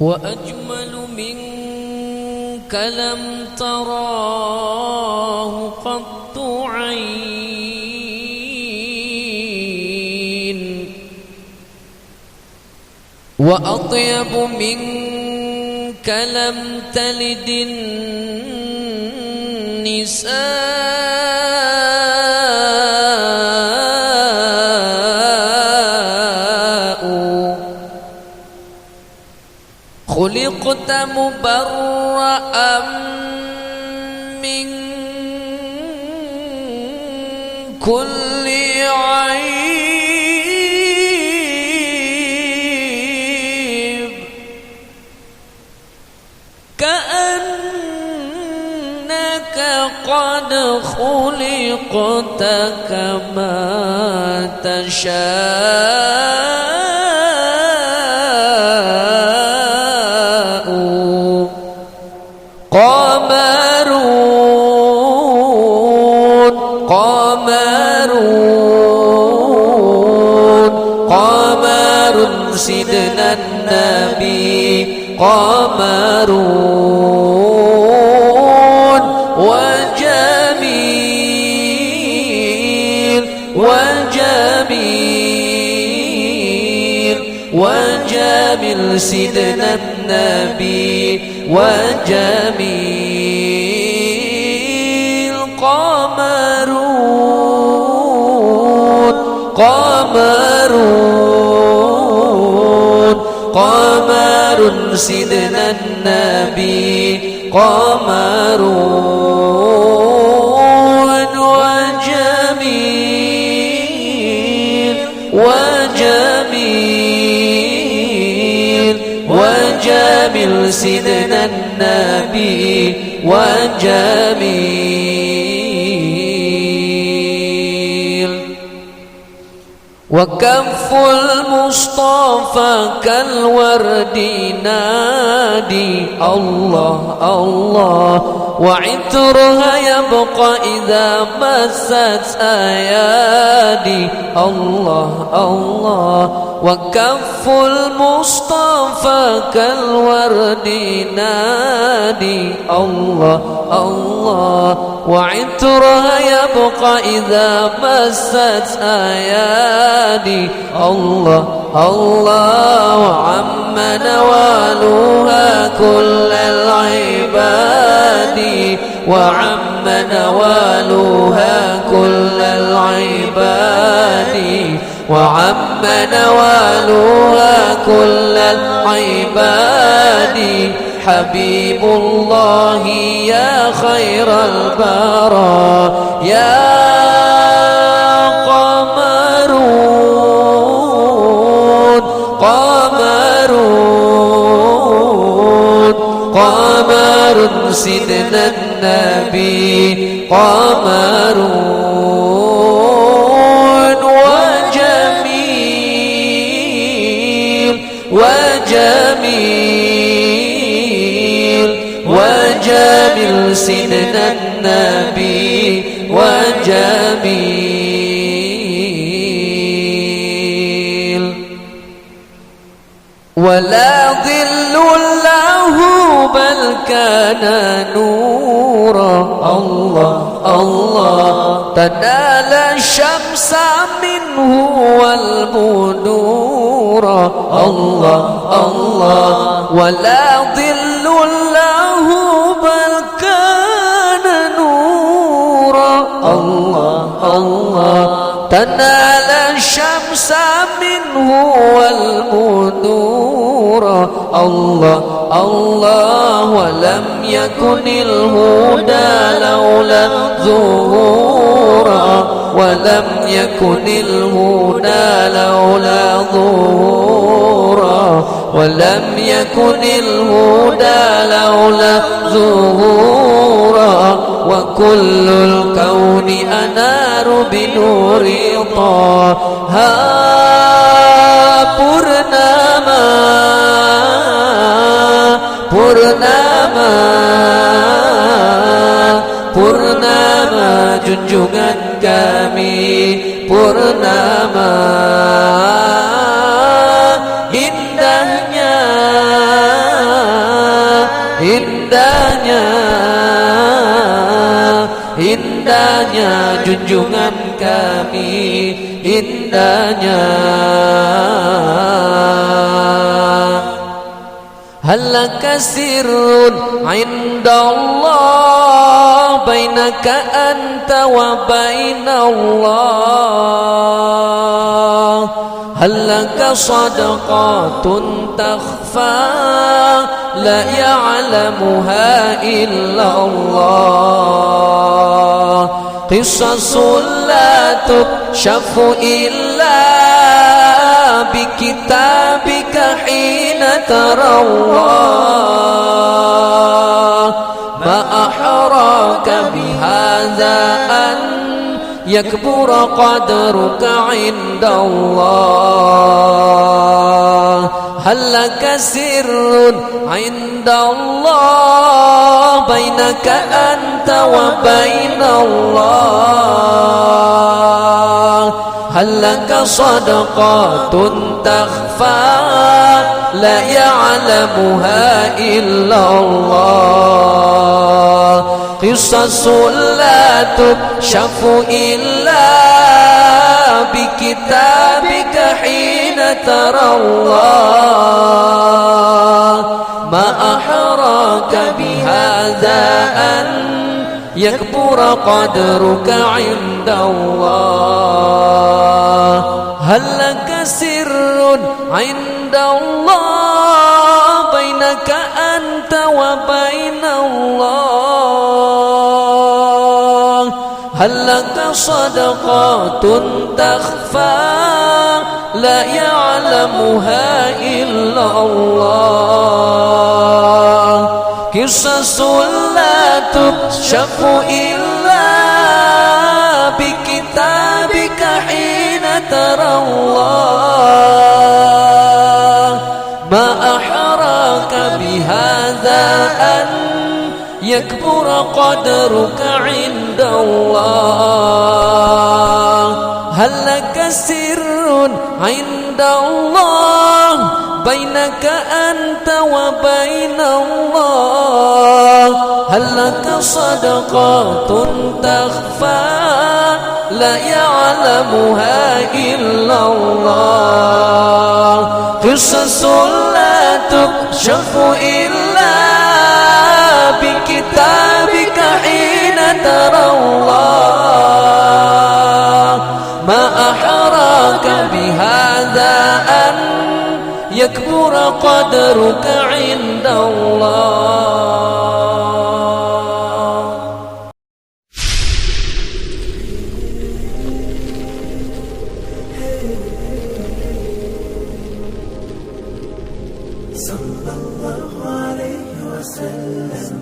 وأجمل منك لم تراه قط عين، وأطيب منك لم تلد النساء، خلقت مبرأ من كل عيب، كأنك قد خلقت كما تشاء. قمرون قمرون قمر سيدنا النبي، قمرون وجميل وجميل وجميل سيدنا النبي وجميل. قمرون قمرون قمر سيدنا النبي، قمرون وجميل وجميل وجميل سيدنا النبي وجميل. وكف المصطفى كالورد نادي الله الله، وعطرها يبقى إذا مست أيادي الله الله. وكف المصطفى كالورد نادي الله الله، وعطرها يبقى إذا مست أيادي الله الله. وعم نوالها كل العباد، وعم نوالها كل العباد، وعم نوالها كل العباد. حبيب الله يا خير البراء، يا قمرون قمرون قمر سيدنا النبي، قمرون وجميل وجميل وجميل سيدنا النبي وجميل. ولا ظل له بل كان نورا الله الله، تنال الشمس منه والبدور الله الله. ولا ظل له بل كان نورا الله الله، تنال الشمس منه والبدور الله الله. ولم يكن الهدى لولا ظهورا، ولم يكن الهدى لولا ظهورا، ولم يكن الهدى لولا ظهورا. وكل الكون أنار بنور طه purnama purnama purnama junjungan kami purnama indahnya indahnya junjungan kami, indahnya. Halaka sirrun indallah bainaka anta wa bainallah. Halaka sadaqatun takhfa la ya'lamuha illallah. Qisasul la tukshafu illa bikitabika hina tarawah. Ma ahraka bihadha an yakbura qadruka indallah. Halaka sirrun indallah bainaka anta wa bainallah. Halaka sadaqatun takhfa la ya'lamuha illallah. Qisasul la tukshafu illa bikitabika hina tarawah. Ma ahraka bihadha an yakbura qadruka indallah. Halaka sirrun indallah bainaka anta wa bainallah. Halaka sadaqatun takhfa la ya'lamuha illallah. Qisasul la tukshafu illa bikitabika hina tarawah. Ma ahraka bihadha an yakbura qadruka indallah. Halaka sirrun indallah bainaka anta wa bainallah. Halaka sadaqatun takhfa la ya'lamuha illallah. Qisasul la tukshafu illa bikitabika hina tarawah. Ma ahraka bihadha an yakbura qadruka indallah. Sallallahu alaihi wasallam.